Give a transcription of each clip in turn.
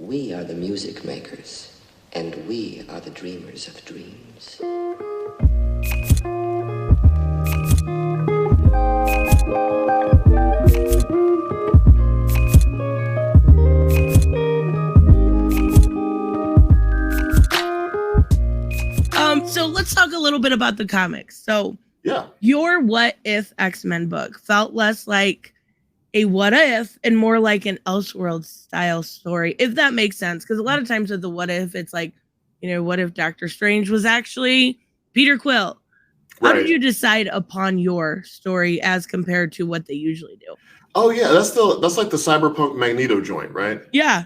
We are the music makers, and we are the dreamers of dreams. So let's talk a little bit about the comics. So yeah, your What If X-Men book felt less like a what if and more like an Elseworld style story, if that makes sense. Because a lot of times with the what if, it's like, you know, what if Doctor Strange was actually Peter Quill? How did you decide upon your story as compared to what they usually do? Oh yeah, that's like the cyberpunk Magneto joint, right? Yeah.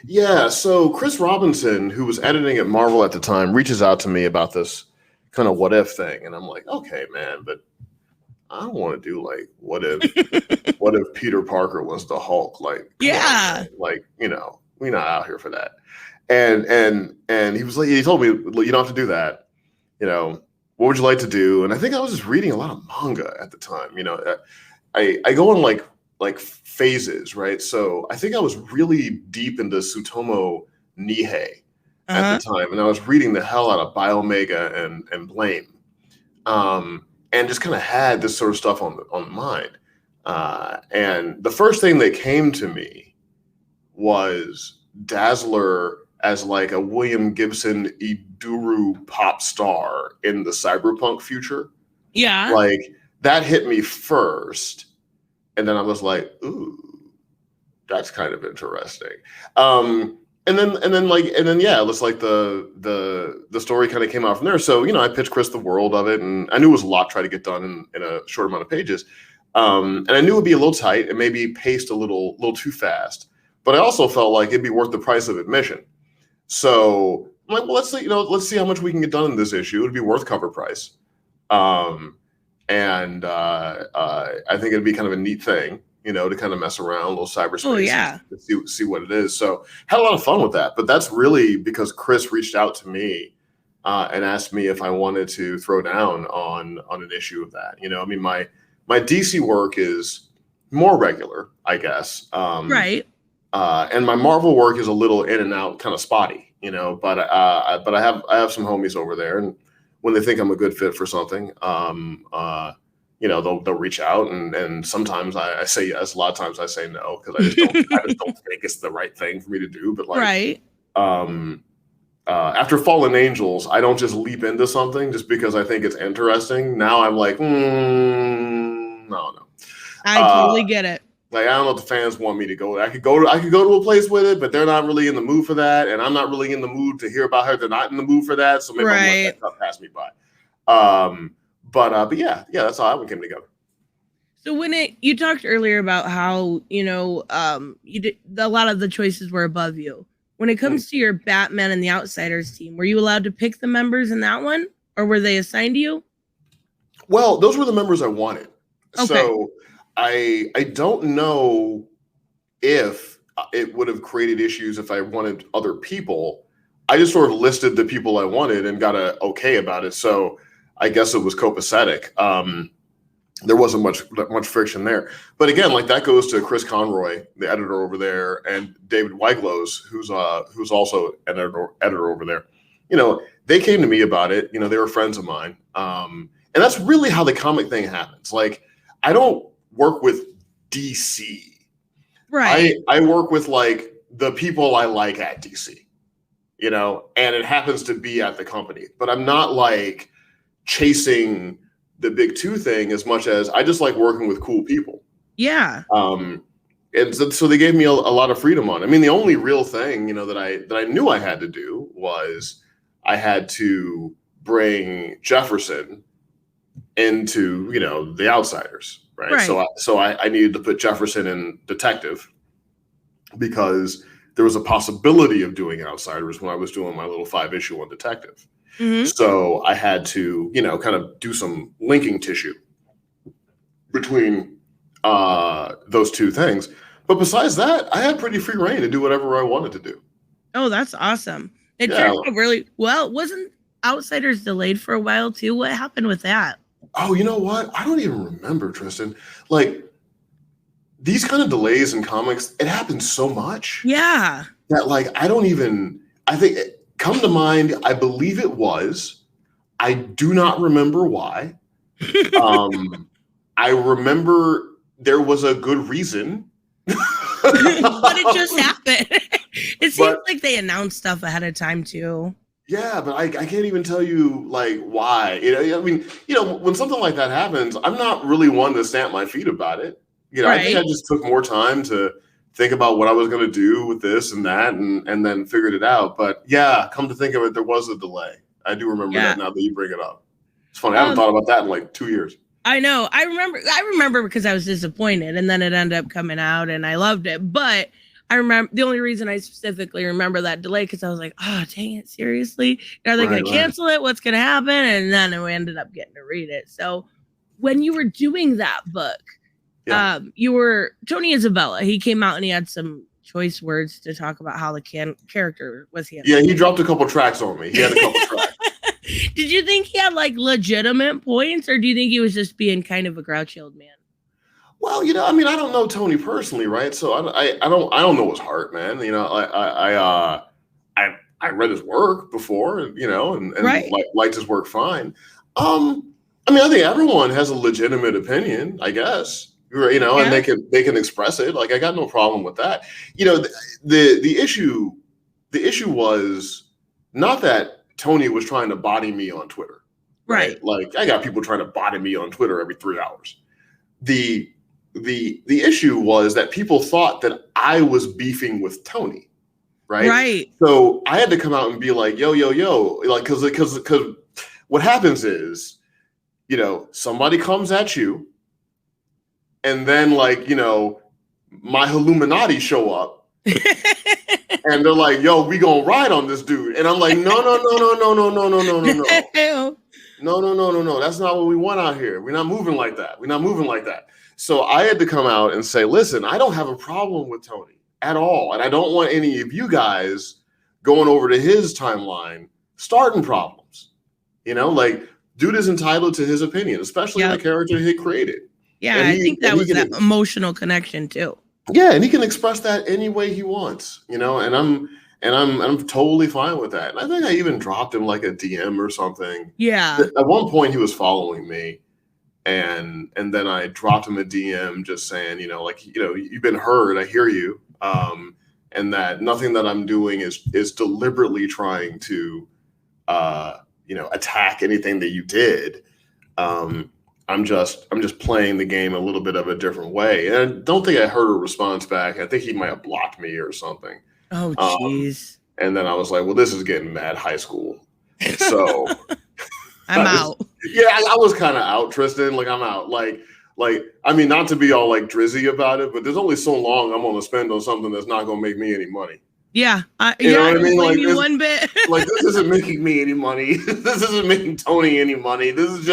Yeah, so Chris Robinson, who was editing at Marvel at the time, reaches out to me about this kind of what if thing. And I'm like, okay, man, but I don't want to do like what if Peter Parker was the Hulk? Like, yeah, on, like, you know, we're not out here for that. And he was like, he told me, you don't have to do that. You know, what would you like to do? And I think I was just reading a lot of manga at the time. You know, I go on like phases, right? So I think I was really deep into Tsutomu Nihei at the time, and I was reading the hell out of Biomega and Blame, and just kind of had this sort of stuff on the mind. And the first thing that came to me was Dazzler as like a William Gibson Iduru pop star in the cyberpunk future. Yeah, like that hit me first. And then I was like, ooh, that's kind of interesting. And then yeah, it was like the story kind of came out from there. So, you know, I pitched Chris the world of it, and I knew it was a lot to try to get done in a short amount of pages. And I knew it would be a little tight and maybe paced a little too fast. But I also felt like it'd be worth the price of admission. So I'm like, well, let's see how much we can get done in this issue. It'd be worth cover price. And I think it'd be kind of a neat thing, you know, to kind of mess around a little cyberspace. Oh, yeah. To see what it is. So had a lot of fun with that. But that's really because Chris reached out to me and asked me if I wanted to throw down on an issue of that. You know, I mean, my DC work is more regular, I guess. Right. And my Marvel work is a little in and out, kind of spotty, you know. But I have some homies over there, and when they think I'm a good fit for something, you know, they'll reach out, and sometimes I say yes. A lot of times I say no because I just don't think it's the right thing for me to do. But like, right. After Fallen Angels, I don't just leap into something just because I think it's interesting. Now I'm like, no. I totally get it. Like, I don't know what the fans want me to go. I could go to a place with it, but they're not really in the mood for that, and I'm not really in the mood to hear about her. They're not in the mood for that, so maybe I'm let that stuff pass me by. But yeah, that's how that one came together. So you talked earlier about how, you know, you did a lot of the choices were above you. When it comes to your Batman and the Outsiders team, were you allowed to pick the members in that one, or were they assigned to you? Well, those were the members I wanted. Okay. So I don't know if it would have created issues if I wanted other people. I just sort of listed the people I wanted and got a okay about it. So I guess it was copacetic. There wasn't much friction there. But again, like that goes to Chris Conroy, the editor over there, and David Weiglos, who's also an editor over there. You know, they came to me about it. You know, they were friends of mine. And that's really how the comic thing happens. Like, I don't work with DC. Right. I work with like the people I like at DC, you know, and it happens to be at the company, but I'm not like chasing the big two thing as much as I just like working with cool people. Yeah. And so they gave me a lot of freedom on it. I mean, the only real thing, you know, that I knew I had to do was I had to bring Jefferson into, you know, the Outsiders. Right. So I needed to put Jefferson in detective because there was a possibility of doing Outsiders when I was doing my little 5-issue on detective. Mm-hmm. So I had to, you know, kind of do some linking tissue between those two things. But besides that, I had pretty free reign to do whatever I wanted to do. Oh, that's awesome. It turned out really well. Wasn't Outsiders delayed for a while too? What happened with that? Oh, you know what? I don't even remember, Tristan. Like, these kind of delays in comics, it happens so much. Yeah. that like I think come to mind, I believe it was. I do not remember why. I remember there was a good reason. But it just happened. It seems like they announced stuff ahead of time too. Yeah, but I can't even tell you like why. I mean, when something like that happens, I'm not really one to stamp my feet about it. I think I just took more time to think about what I was going to do with this and that, and then figured it out. But yeah, come to think of it, there was a delay. I do remember that now that you bring it up. It's funny. I haven't thought about that in like 2 years. I know. I remember because I was disappointed, and then it ended up coming out, and I loved it. But I remember the only reason I specifically remember that delay because I was like, oh, dang it, seriously? Are they going to cancel it? What's going to happen? And then we ended up getting to read it. So when you were doing that book, you were Tony Isabella. He came out and he had some choice words to talk about how the character was handled. Yeah, he dropped a couple tracks on me. He had a couple tracks. Did you think he had like legitimate points, or do you think he was just being kind of a grouchy old man? Well, I mean, I don't know Tony personally, right? So I don't know his heart, man. I read his work before, and liked his work fine. I mean, I think everyone has a legitimate opinion, I guess. And they can express it. Like, I got no problem with that. The issue was not that Tony was trying to body me on Twitter, right? Like, I got people trying to body me on Twitter every 3 hours. The issue was that people thought that I was beefing with Tony, right? Right. So I had to come out and be like, yo, like, because what happens is, somebody comes at you, and then like, my Illuminati show up. And they're like, yo, we gonna ride on this dude. And I'm like, no. No. That's not what we want out here. We're not moving like that. So I had to come out and say, listen, I don't have a problem with Tony at all. And I don't want any of you guys going over to his timeline, starting problems. Like, dude is entitled to his opinion, especially the character he created. Yeah, I think that was that emotional connection too. Yeah, and he can express that any way he wants, and I'm totally fine with that. And I think I even dropped him like a DM or something. Yeah. At one point he was following me, and then I dropped him a DM just saying, you've been heard, I hear you. And that nothing that I'm doing is deliberately trying to attack anything that you did. I'm just playing the game a little bit of a different way. And I don't think I heard a response back. I think he might have blocked me or something. Oh, jeez. And then I was like, well, this is getting mad high school. So I'm out. Yeah, I was kind of out, Tristan. Like, I'm out. Like, I mean, not to be all like drizzy about it, but there's only so long I'm going to spend on something that's not going to make me any money. Yeah. You know what I mean? Like, this, one bit. Like, this isn't making me any money. This isn't making Tony any money. This is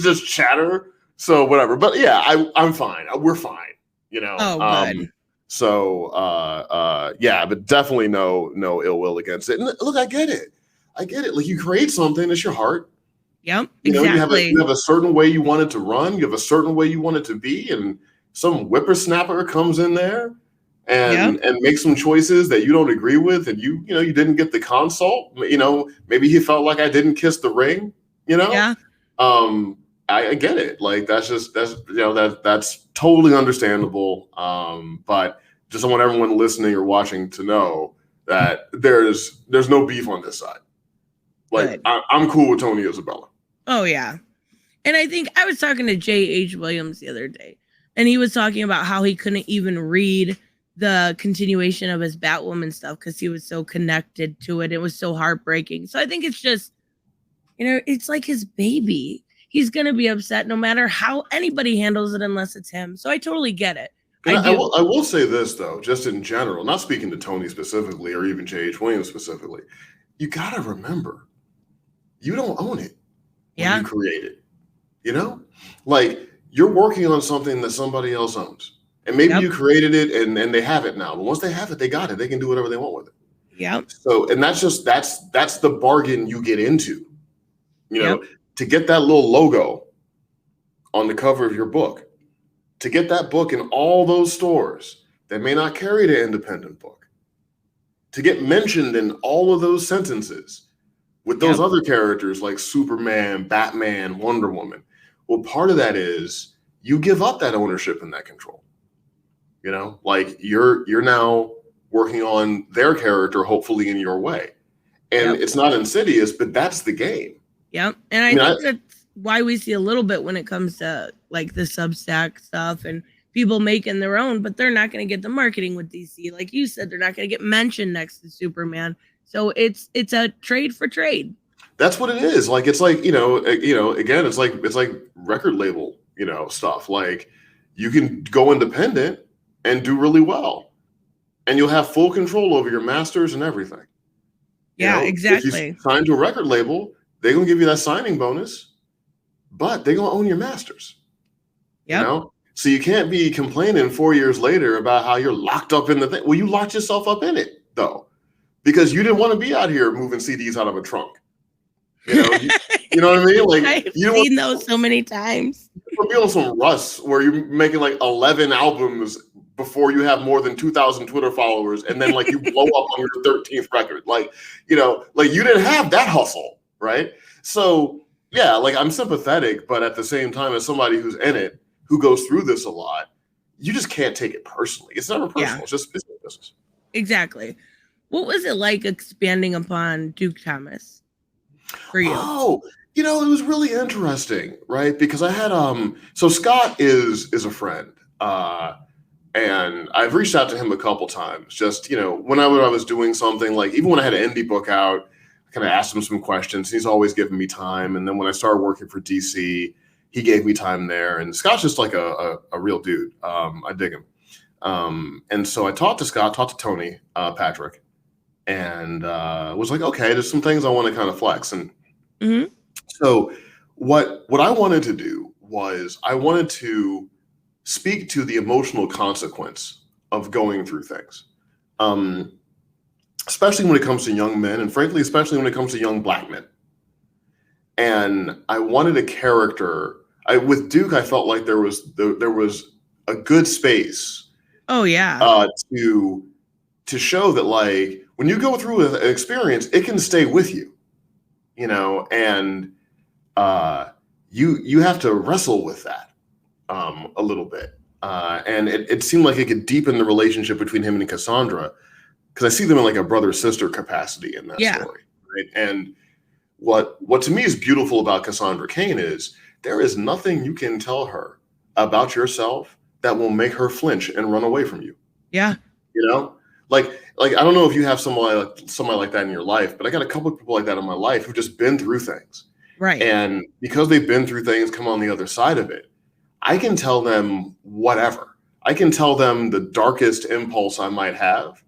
just chatter. So whatever. But yeah, I'm fine. We're fine. Oh, good. So yeah, but definitely no ill will against it. And look, I get it. Like, you create something, it's your heart. Yep. Exactly. You have a certain way you want it to run. You have a certain way you want it to be, and some whippersnapper comes in there and makes some choices that you don't agree with, and you didn't get the consult. Maybe he felt like I didn't kiss the ring. Yeah. I get it. Like, that's totally understandable. But just I want everyone listening or watching to know that there's no beef on this side. Like, I'm cool with Tony Isabella. Oh yeah. And I think I was talking to J.H. Williams the other day, and he was talking about how he couldn't even read the continuation of his Batwoman stuff because he was so connected to it. It was so heartbreaking. So I think it's just, it's like his baby. He's going to be upset no matter how anybody handles it unless it's him. So I totally get it. I will say this, though, just in general, not speaking to Tony specifically or even J.H. Williams specifically, you got to remember, you don't own it when you create it. Like, you're working on something that somebody else owns. And maybe you created it and they have it now. But once they have it, they got it. They can do whatever they want with it. Yeah. So, and that's the bargain you get into, to get that little logo on the cover of your book, to get that book in all those stores that may not carry the independent book. to get mentioned in all of those sentences with those Yep. other characters like Superman, Batman, Wonder Woman. Well, part of that is you give up that ownership and that control. You know, like you're now working on their character, hopefully in your way. And Yep. it's not insidious, but that's the game. Yep. And I think that's why we see a little bit when it comes to like the Substack stuff and people making their own, but they're not going to get the marketing with DC. Like you said, they're not going to get mentioned next to Superman. So it's a trade for trade. That's what it is. Like, it's like, again, it's like record label, stuff. Like you can go independent and do really well, and you'll have full control over your masters and everything. Yeah, exactly. If you sign to a record label, they're going to give you that signing bonus, but they're going to own your masters. Yep. So you can't be complaining 4 years later about how you're locked up in the thing. Well, you locked yourself up in it, though, because you didn't want to be out here moving CDs out of a trunk. You know what I mean? Like, I've seen those so many times. You'll be on some Russ where you're making like 11 albums before you have more than 2,000 Twitter followers, and then like you blow up on your 13th record. Like you didn't have that hustle, right? So yeah, like I'm sympathetic, but at the same time, as somebody who's in it, who goes through this a lot, you just can't take it personally. It's never personal. Yeah. It's just business. Exactly. What was it like expanding upon Duke Thomas for you? Oh, it was really interesting, right? Because I had so Scott is a friend, and I've reached out to him a couple times. Just when I was doing something, like even when I had an indie book out, I kind of asked him some questions. He's always given me time, and then when I started working for DC, he gave me time there. And Scott's just like a real dude. I dig him. And so I talked to Tony Patrick, and was like, okay, there's some things I want to kind of flex. And so what I wanted to do was I wanted to speak to the emotional consequence of going through things, especially when it comes to young men, and frankly, especially when it comes to young Black men. And I wanted a character. With Duke, I felt like there was a good space. Oh yeah. To show that, like, when you go through an experience, it can stay with you, and you have to wrestle with that a little bit. And it seemed like it could deepen the relationship between him and Cassandra, because I see them in like a brother-sister capacity in that story, right? And what to me is beautiful about Cassandra Cain is there is nothing you can tell her about yourself that will make her flinch and run away from you. Yeah. Like I don't know if you have somebody like that in your life, but I got a couple of people like that in my life who've just been through things. Right. And because they've been through things, come on the other side of it, I can tell them whatever. I can tell them the darkest impulse I might have,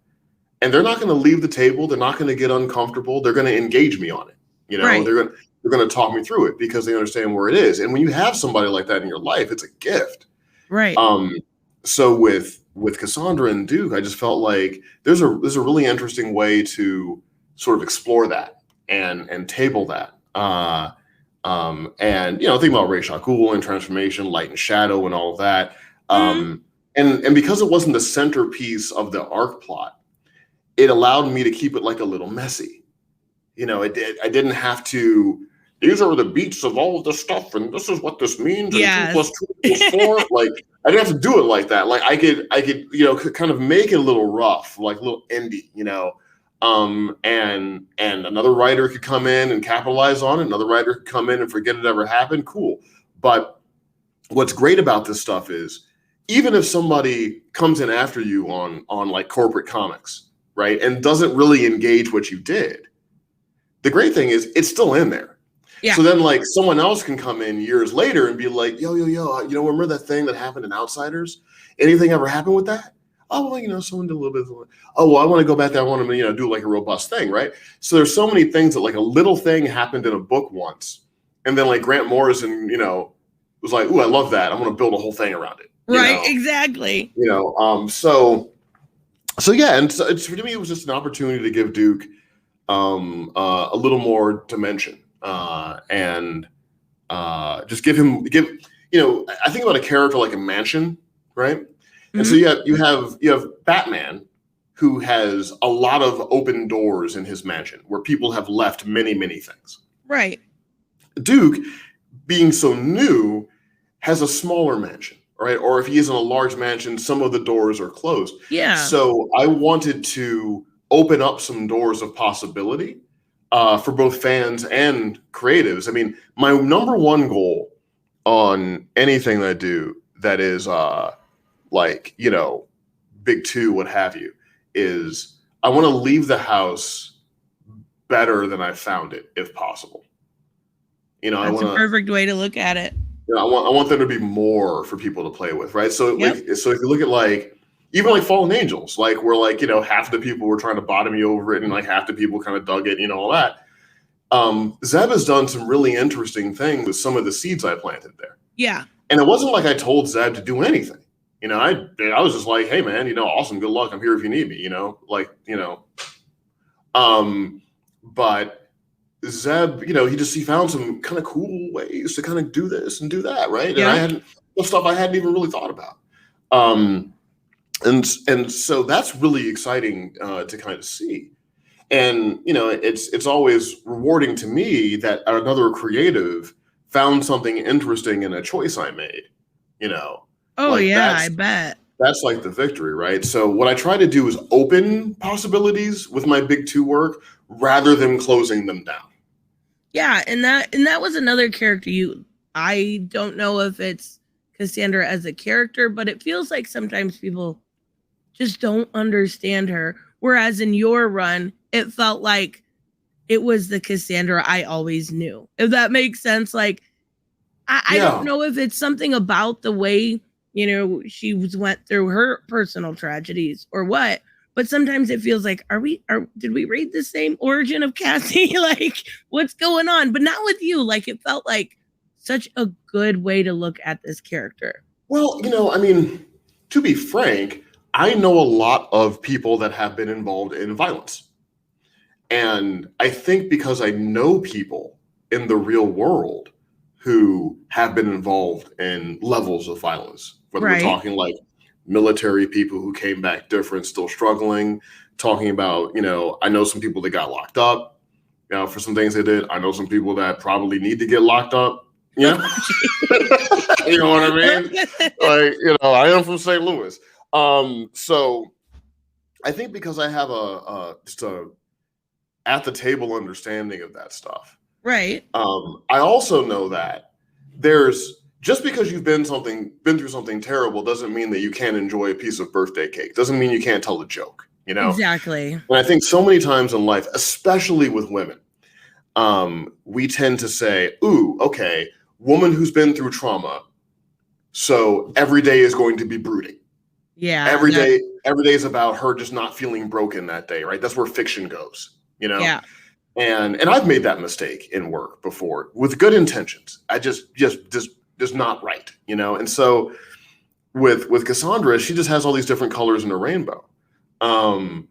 and they're not going to leave the table. They're not going to get uncomfortable. They're going to engage me on it. Right. They're going to talk me through it because they understand where it is. And when you have somebody like that in your life, it's a gift. Right. So with Cassandra and Duke, I just felt like there's a really interesting way to sort of explore that and table that. And think about Ra's al Ghul and transformation, light and shadow, and all of that. And because it wasn't the centerpiece of the arc plot, it allowed me to keep it like a little messy. I didn't have to. These are the beats of all of this stuff, and this is what this means. Yes. And 2 + 2 = 4. Like I didn't have to do it like that. Like I could kind of make it a little rough, like a little indie, and another writer could come in and capitalize on it. Another writer could come in and forget it ever happened. Cool. But what's great about this stuff is even if somebody comes in after you on like corporate comics, right, and doesn't really engage what you did, the great thing is it's still in there. Yeah. So then, like, someone else can come in years later and be like, yo, remember that thing that happened in Outsiders? Anything ever happen with that? Oh, well, someone did a little bit. Oh, well, I want to go back there. I want to, do like a robust thing, right? So there's so many things that like a little thing happened in a book once, and then like Grant Morrison, was like, ooh, I love that. I'm going to build a whole thing around it. Right. Exactly. So yeah, and so for me, it was just an opportunity to give Duke a little more dimension. And just give I think about a character like a mansion, right? And so you have Batman, who has a lot of open doors in his mansion where people have left many, many things. Right. Duke, being so new, has a smaller mansion, right? Or if he is in a large mansion, some of the doors are closed. Yeah. So I wanted to open up some doors of possibility for both fans and creatives. I mean, my number one goal on anything that I do that is like, you know, big two, what have you, is I want to leave the house better than I found it, if possible. You know, That's a perfect way to look at it. You know, I want there to be more for people to play with, right? So, so if you look at like even like Fallen Angels, like where like, you know, half the people were trying to bottom you over it, and like half the people kind of dug it, you know, all that. Zeb has done some really interesting things with some of the seeds I planted there. Yeah. And it wasn't like I told Zeb to do anything. You know, I was just like, hey man, you know, awesome, good luck. I'm here if you need me, you know, like, you know. But Zeb, you know, he found some kind of cool ways to kind of do this and do that, right? Yeah. And stuff I hadn't even really thought about. And so that's really exciting to kind of see. And, you know, it's always rewarding to me that another creative found something interesting in a choice I made, you know. Oh, like yeah, I bet. That's like the victory, right? So what I try to do is open possibilities with my big two work rather than closing them down. Yeah, and that was another character I don't know if it's Cassandra as a character, but it feels like sometimes people just don't understand her. Whereas in your run, it felt like it was the Cassandra I always knew. If that makes sense. Like, I don't know if it's something about the way, you know, she went through her personal tragedies or what, but sometimes it feels like, did we read the same origin of Cassie? Like, what's going on? But not with you. Like, it felt like such a good way to look at this character. Well, you know, I mean, to be frank, I know a lot of people that have been involved in violence. And I think because I know people in the real world who have been involved in levels of violence, whether we're talking like military people who came back different, still struggling, talking about, you know, I know some people that got locked up, you know, for some things they did. I know some people that probably need to get locked up, you know, you know what I mean? Like, you know, I am from St. Louis. So I think because I have just a at the table understanding of that stuff. Right. I also know that there's just because you've been through something terrible doesn't mean that you can't enjoy a piece of birthday cake. Doesn't mean you can't tell a joke, you know? Exactly. And I think so many times in life, especially with women, we tend to say, ooh, okay, woman who's been through trauma, so every day is going to be brooding. Yeah. Every day is about her just not feeling broken that day, right? That's where fiction goes, you know? Yeah. And I've made that mistake in work before with good intentions. I just not right, you know? And so with Cassandra, she just has all these different colors in a rainbow. And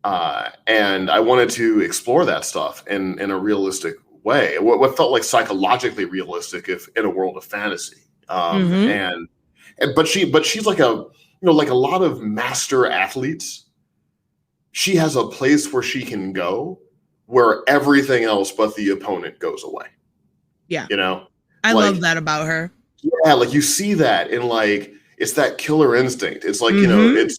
I wanted to explore that stuff in a realistic way, what felt like psychologically realistic if in a world of fantasy. But she's like like a lot of master athletes. She has a place where she can go where everything else but the opponent goes away. Yeah. You know? I love that about her. Yeah, like you see that in like it's that killer instinct. It's like, you know, it's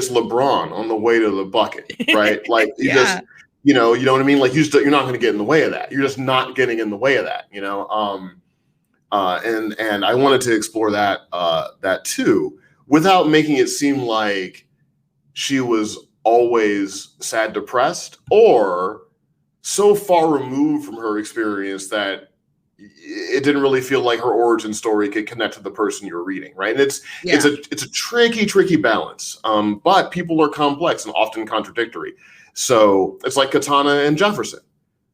LeBron on the way to the bucket, right? Like you just, you know what I mean? Like you're not going to get in the way of that. You're just not getting in the way of that, you know? And I wanted to explore that too, without making it seem like she was always sad, depressed, or so far removed from her experience that it didn't really feel like her origin story could connect to the person you're reading, right? And it's a tricky balance. But people are complex and often contradictory. So it's like Katana and Jefferson.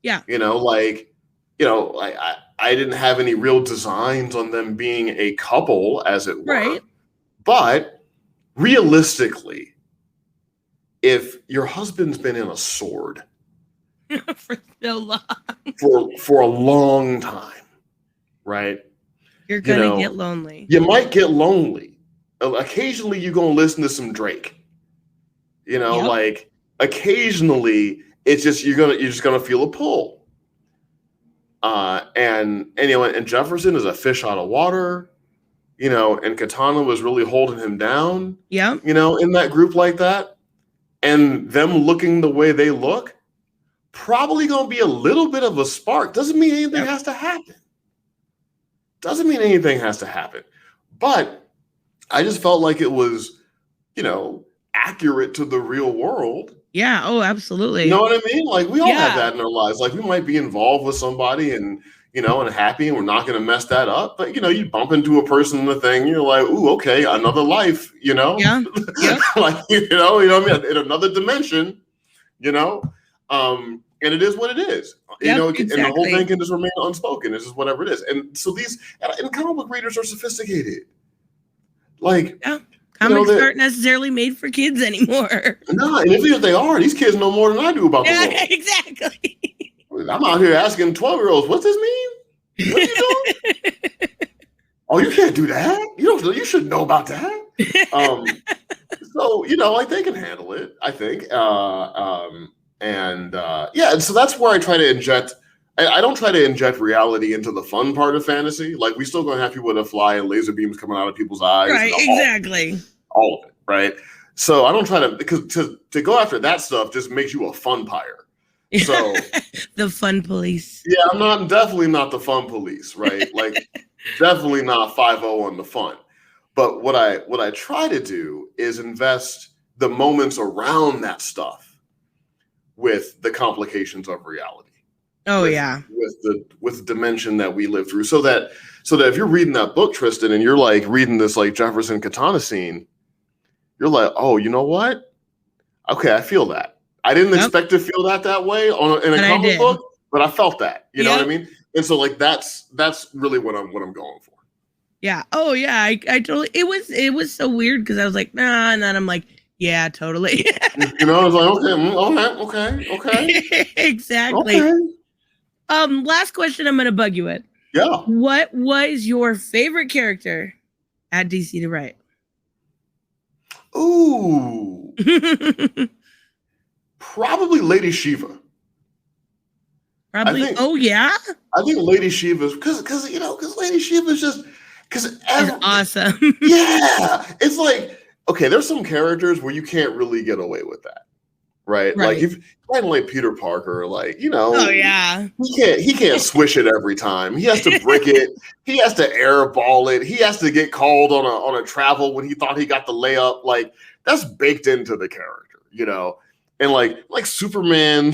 Yeah. You know, like, you know, I didn't have any real designs on them being a couple, as it were. Right. But realistically, if your husband's been in a sword for so long, for a long time, right? You're gonna get lonely. You might get lonely. Occasionally, you're gonna listen to some Drake. You know, Yep. like occasionally it's just you're just gonna feel a pull. And you know, and Jefferson is a fish out of water, you know, and Katana was really holding him down, Yep. you know, in that group like that. And them looking the way they look, probably gonna be a little bit of a spark. Doesn't mean anything has to happen. Doesn't mean anything has to happen. But I just felt like it was, you know, accurate to the real world. Yeah. Oh, absolutely. You know what I mean? Like we all have that in our lives. Like we might be involved with somebody and, you know, and happy and we're not going to mess that up. But, you know, you bump into a person in the thing, you're like, ooh, okay, another life, you know? Yeah. Yep. Like, you know what I mean? In another dimension, you know? And it is what it is. You know, exactly. And the whole thing can just remain unspoken. It's just whatever it is. And so and comic book readers are sophisticated. Like, comics aren't necessarily made for kids anymore. No, and if they are, these kids know more than I do about the world. Exactly. I'm out here asking 12-year-olds, what's this mean? What are you doing? Oh, you can't do that. You should know about that. So, you know, like they can handle it, I think. And so that's where I try to inject. I don't try to inject reality into the fun part of fantasy. Like we still gonna have people that fly and laser beams coming out of people's eyes. Right, exactly. All of it, right? So I don't try to, because to go after that stuff just makes you a funpire. So the fun police. Yeah, I'm definitely not the fun police, right? Like definitely not 5-0 on the fun. But what I try to do is invest the moments around that stuff with the complications of reality. Oh, with the dimension that we live through, so that if you're reading that book, Tristan, and you're like reading this like Jefferson Katana scene, you're like, oh, you know what? Okay, I feel that. I didn't expect to feel that way in a comic book, but I felt that. You know what I mean? And so like that's really what I'm going for. Yeah. Oh yeah, I totally. It was so weird because I was like, nah, and then I'm like, yeah, totally. You know, I was like, okay. Exactly. Okay. Last question I'm gonna bug you with. Yeah. What was your favorite character at DC to write? Ooh. Probably Lady Shiva. Probably. I think Lady Shiva's because Lady Shiva's just she's awesome. Yeah. It's like, okay, there's some characters where you can't really get away with that. Right? Like if like Peter Parker, like, you know, oh yeah, he can't swish it every time. He has to brick it. He has to airball it. He has to get called on a travel when he thought he got the layup. Like that's baked into the character, you know. And like Superman,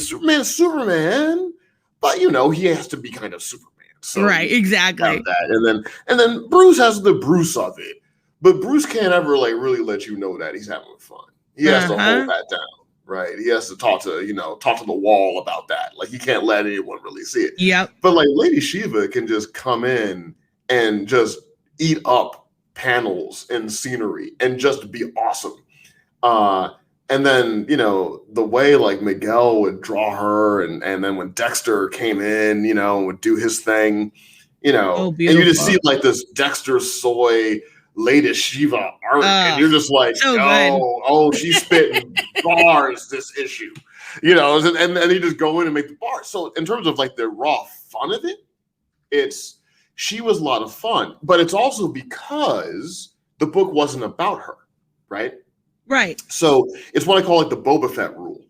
but you know he has to be kind of Superman. So right, exactly. That. And then Bruce has the Bruce of it, but Bruce can't ever like really let you know that he's having fun. He has to hold that down. Right. He has to talk to the wall about that. Like he can't let anyone really see it. Yep. But like Lady Shiva can just come in and just eat up panels and scenery and just be awesome. And then, you know, the way like Miguel would draw her and then when Dexter came in, you know, would do his thing, you know, and you just see like this Dexter Soy Lady Shiva art, and you're just like, she's spitting bars this issue, you know, and you just go in and make the bars. So in terms of like the raw fun of it, she was a lot of fun, but it's also because the book wasn't about her, right? Right. So it's what I call like the Boba Fett rule,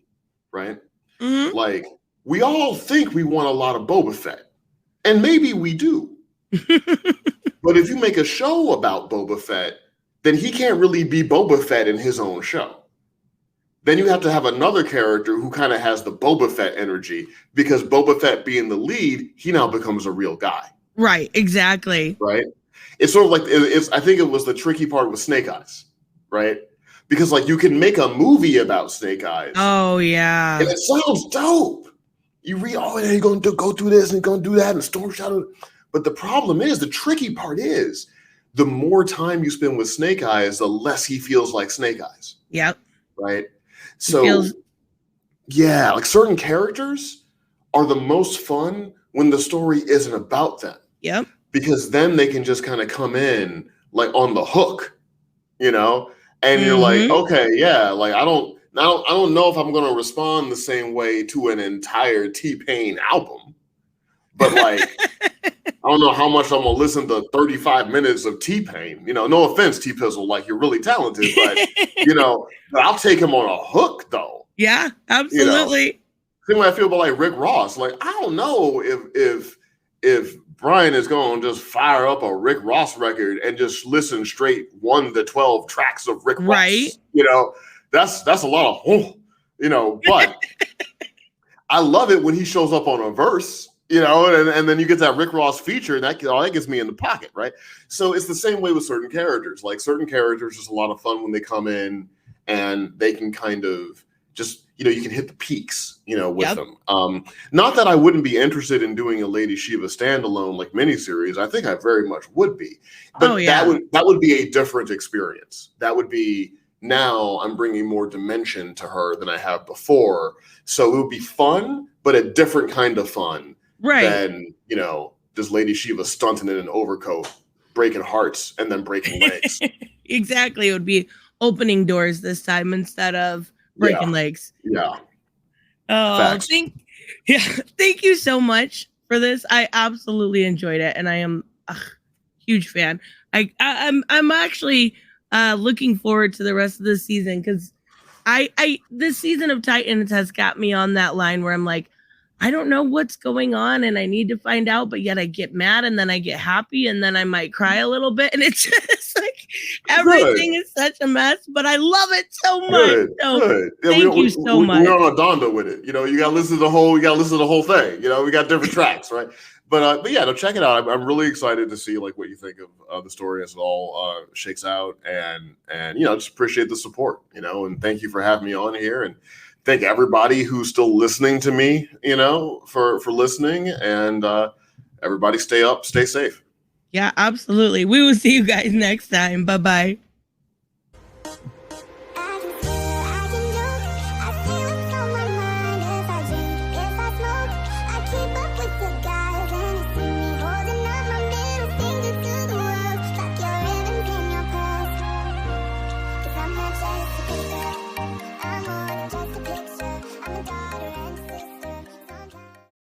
right? Mm-hmm. Like we all think we want a lot of Boba Fett, and maybe we do. But if you make a show about Boba Fett, then he can't really be Boba Fett in his own show. Then you have to have another character who kind of has the Boba Fett energy, because Boba Fett being the lead, he now becomes a real guy. Right, exactly. Right? It's sort of like, I think it was the tricky part with Snake Eyes, right? Because like you can make a movie about Snake Eyes. Oh, yeah. And it sounds dope. You read, you're going to go through this and you're going to do that and Storm Shadow. But the problem is, the tricky part is, the more time you spend with Snake Eyes, the less he feels like Snake Eyes. Yep. Right? So, like certain characters are the most fun when the story isn't about them. Yep. Because then they can just kind of come in like on the hook, you know? And you're like, okay, yeah, like Now, I don't know if I'm going to respond the same way to an entire T-Pain album, but like, I don't know how much I'm going to listen to 35 minutes of T-Pain. You know, no offense, T-Pizzle, like you're really talented, but you know, but I'll take him on a hook though. Yeah, absolutely. You know, same way I feel about like Rick Ross. Like, I don't know if Bryan is going to just fire up a Rick Ross record and just listen straight 1 to 12 tracks of Rick Ross. Right. You know, that's a lot of, you know, but I love it when he shows up on a verse, you know, and then you get that Rick Ross feature, and that gets me in the pocket, right? So it's the same way with certain characters. Like certain characters, just a lot of fun when they come in and they can kind of just, you know, you can hit the peaks, you know, with them. Not that I wouldn't be interested in doing a Lady Shiva standalone like miniseries. I think I very much would be, but that would be a different experience. That would be, now I'm bringing more dimension to her than I have before. So it would be fun, but a different kind of fun than, you know, this Lady Shiva stunting in an overcoat, breaking hearts and then breaking legs. Exactly. It would be opening doors this time instead of breaking legs. Yeah. Oh, Facts. thank you so much for this. I absolutely enjoyed it, and I am a huge fan. I'm actually looking forward to the rest of the season, because this season of Titans has got me on that line where I'm like, I don't know what's going on and I need to find out, but yet I get mad and then I get happy and then I might cry a little bit, and it's just like everything is such a mess, but I love it so much. So thank you so much. We're on a Donda with it. You know, you gotta listen to the whole thing. You know, we got different tracks, right? But yeah, no, check it out. I'm really excited to see like what you think of the story as it all shakes out, and you know, just appreciate the support, you know, and thank you for having me on here, and thank everybody who's still listening to me, you know, for listening, and everybody stay up, stay safe. Yeah, absolutely. We will see you guys next time. Bye-bye.